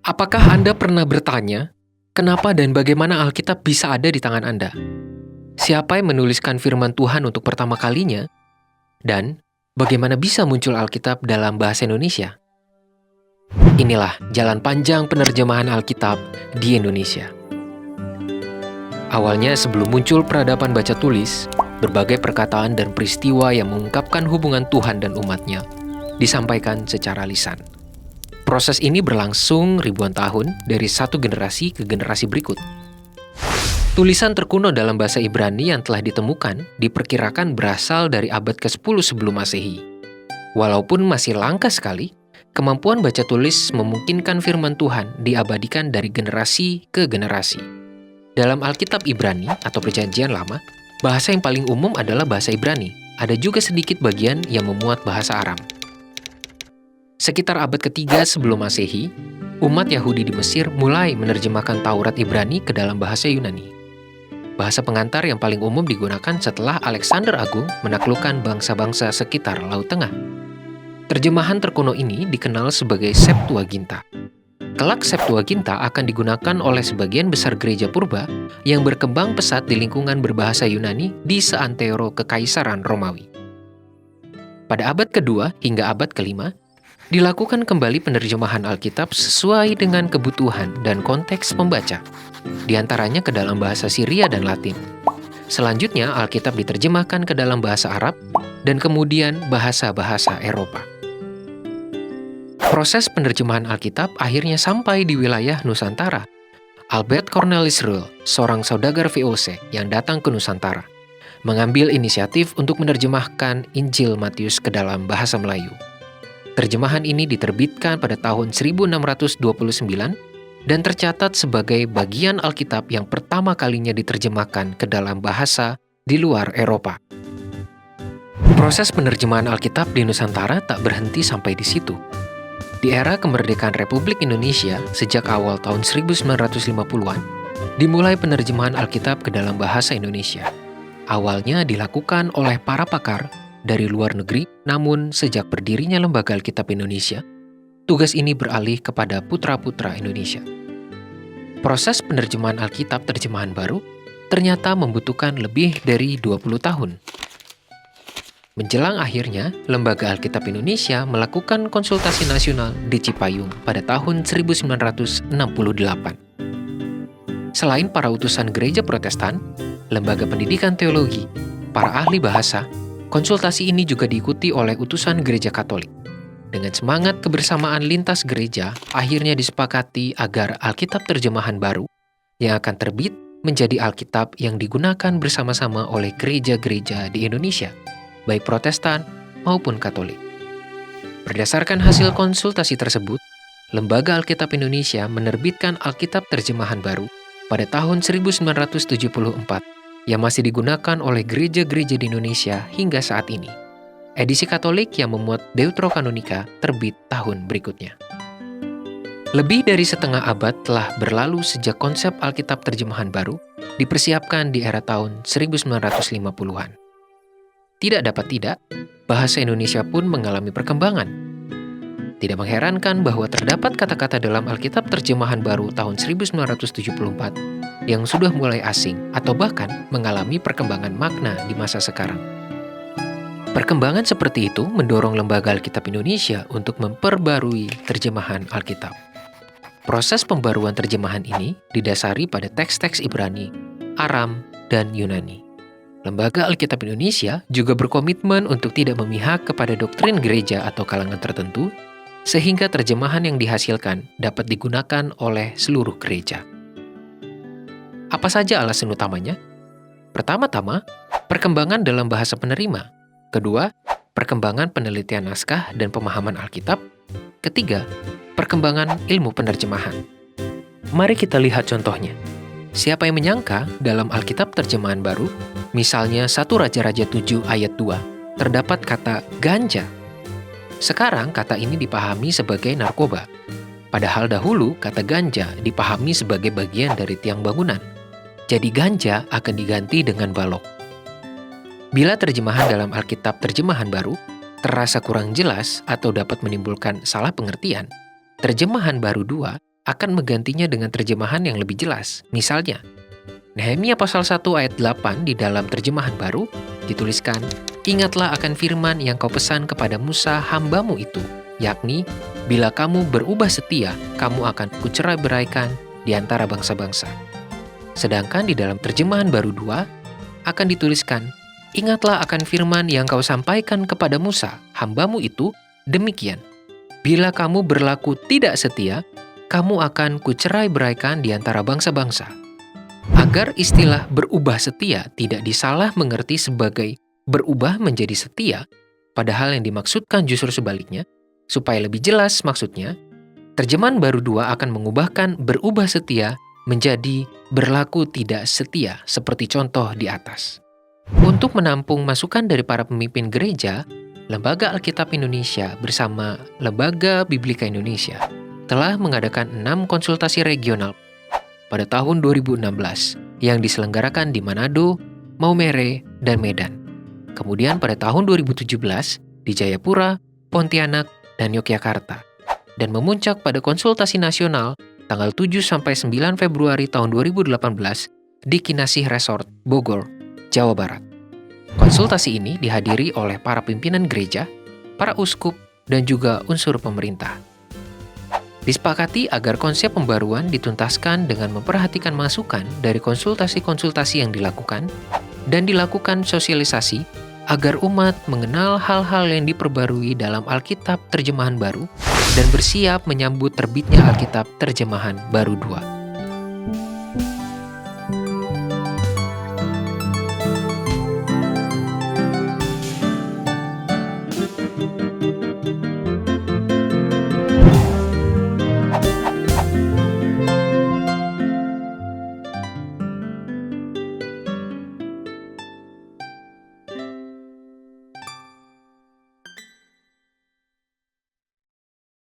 Apakah Anda pernah bertanya, kenapa dan bagaimana Alkitab bisa ada di tangan Anda? Siapa yang menuliskan firman Tuhan untuk pertama kalinya? Dan bagaimana bisa muncul Alkitab dalam bahasa Indonesia? Inilah jalan panjang penerjemahan Alkitab di Indonesia. Awalnya sebelum muncul peradaban baca tulis, berbagai perkataan dan peristiwa yang mengungkapkan hubungan Tuhan dan umatnya disampaikan secara lisan. Proses ini berlangsung ribuan tahun dari satu generasi ke generasi berikut. Tulisan terkuno dalam bahasa Ibrani yang telah ditemukan diperkirakan berasal dari abad ke-10 sebelum Masehi. Walaupun masih langka sekali, kemampuan baca tulis memungkinkan firman Tuhan diabadikan dari generasi ke generasi. Dalam Alkitab Ibrani atau Perjanjian Lama, bahasa yang paling umum adalah bahasa Ibrani. Ada juga sedikit bagian yang memuat bahasa Aram. Sekitar abad ketiga sebelum Masehi, umat Yahudi di Mesir mulai menerjemahkan Taurat Ibrani ke dalam bahasa Yunani. Bahasa pengantar yang paling umum digunakan setelah Alexander Agung menaklukkan bangsa-bangsa sekitar Laut Tengah. Terjemahan terkuno ini dikenal sebagai Septuaginta. Kelak Septuaginta akan digunakan oleh sebagian besar gereja purba yang berkembang pesat di lingkungan berbahasa Yunani di seantero Kekaisaran Romawi. Pada abad kedua hingga abad kelima, dilakukan kembali penerjemahan Alkitab sesuai dengan kebutuhan dan konteks pembaca, di antaranya ke dalam bahasa Syria dan Latin. Selanjutnya, Alkitab diterjemahkan ke dalam bahasa Arab dan kemudian bahasa-bahasa Eropa. Proses penerjemahan Alkitab akhirnya sampai di wilayah Nusantara. Albert Cornelis Ruhl, seorang saudagar VOC yang datang ke Nusantara, mengambil inisiatif untuk menerjemahkan Injil Matius ke dalam bahasa Melayu. Terjemahan ini diterbitkan pada tahun 1629 dan tercatat sebagai bagian Alkitab yang pertama kalinya diterjemahkan ke dalam bahasa di luar Eropa. Proses penerjemahan Alkitab di Nusantara tak berhenti sampai di situ. Di era kemerdekaan Republik Indonesia sejak awal tahun 1950-an, dimulai penerjemahan Alkitab ke dalam bahasa Indonesia. Awalnya dilakukan oleh para pakar dari luar negeri, namun sejak berdirinya Lembaga Alkitab Indonesia, tugas ini beralih kepada putra-putra Indonesia. Proses penerjemahan Alkitab terjemahan baru ternyata membutuhkan lebih dari 20 tahun. Menjelang akhirnya, Lembaga Alkitab Indonesia melakukan konsultasi nasional di Cipayung pada tahun 1968. Selain para utusan gereja Protestan, lembaga pendidikan teologi, para ahli bahasa, konsultasi ini juga diikuti oleh utusan gereja Katolik. Dengan semangat kebersamaan lintas gereja, akhirnya disepakati agar Alkitab terjemahan baru yang akan terbit menjadi Alkitab yang digunakan bersama-sama oleh gereja-gereja di Indonesia, baik Protestan maupun Katolik. Berdasarkan hasil konsultasi tersebut, Lembaga Alkitab Indonesia menerbitkan Alkitab terjemahan baru pada tahun 1974 yang masih digunakan oleh gereja-gereja di Indonesia hingga saat ini. Edisi Katolik yang memuat Deuterokanonika terbit tahun berikutnya. Lebih dari setengah abad telah berlalu sejak konsep Alkitab terjemahan baru dipersiapkan di era tahun 1950-an. Tidak dapat tidak, bahasa Indonesia pun mengalami perkembangan. Tidak mengherankan bahwa terdapat kata-kata dalam Alkitab terjemahan baru tahun 1974 yang sudah mulai asing atau bahkan mengalami perkembangan makna di masa sekarang. Perkembangan seperti itu mendorong Lembaga Alkitab Indonesia untuk memperbarui terjemahan Alkitab. Proses pembaruan terjemahan ini didasari pada teks-teks Ibrani, Aram, dan Yunani. Lembaga Alkitab Indonesia juga berkomitmen untuk tidak memihak kepada doktrin gereja atau kalangan tertentu, sehingga terjemahan yang dihasilkan dapat digunakan oleh seluruh gereja. Apa saja alasan utamanya? Pertama-tama, perkembangan dalam bahasa penerima. Kedua, perkembangan penelitian naskah dan pemahaman Alkitab. Ketiga, perkembangan ilmu penerjemahan. Mari kita lihat contohnya. Siapa yang menyangka dalam Alkitab terjemahan baru, misalnya 1 Raja-Raja 7 ayat 2, terdapat kata ganja. Sekarang kata ini dipahami sebagai narkoba. Padahal dahulu kata ganja dipahami sebagai bagian dari tiang bangunan. Jadi ganja akan diganti dengan balok. Bila terjemahan dalam Alkitab terjemahan baru terasa kurang jelas atau dapat menimbulkan salah pengertian, terjemahan baru 2 akan menggantinya dengan terjemahan yang lebih jelas. Misalnya, Nehemia pasal 1 ayat 8 di dalam terjemahan baru dituliskan, "Ingatlah akan firman yang kau pesan kepada Musa hambamu itu, yakni, bila kamu berubah setia, kamu akan kucerai-beraikan di antara bangsa-bangsa." Sedangkan di dalam terjemahan baru 2 akan dituliskan, "Ingatlah akan firman yang kau sampaikan kepada Musa hambamu itu, demikian, bila kamu berlaku tidak setia, kamu akan kucerai-beraikan di antara bangsa-bangsa." Agar istilah berubah setia tidak disalah mengerti sebagai berubah menjadi setia, padahal yang dimaksudkan justru sebaliknya, supaya lebih jelas maksudnya, terjemahan baru 2 akan mengubahkan berubah setia menjadi berlaku tidak setia, seperti contoh di atas. Untuk menampung masukan dari para pemimpin gereja, Lembaga Alkitab Indonesia bersama Lembaga Biblika Indonesia telah mengadakan 6 konsultasi regional pada tahun 2016 yang diselenggarakan di Manado, Maumere, dan Medan. Kemudian pada tahun 2017 di Jayapura, Pontianak, dan Yogyakarta. Dan memuncak pada konsultasi nasional tanggal 7-9 Februari tahun 2018 di Kinasih Resort, Bogor, Jawa Barat. Konsultasi ini dihadiri oleh para pimpinan gereja, para uskup, dan juga unsur pemerintah. Disepakati agar konsep pembaruan dituntaskan dengan memperhatikan masukan dari konsultasi-konsultasi yang dilakukan dan dilakukan sosialisasi agar umat mengenal hal-hal yang diperbarui dalam Alkitab terjemahan baru dan bersiap menyambut terbitnya Alkitab terjemahan baru 2.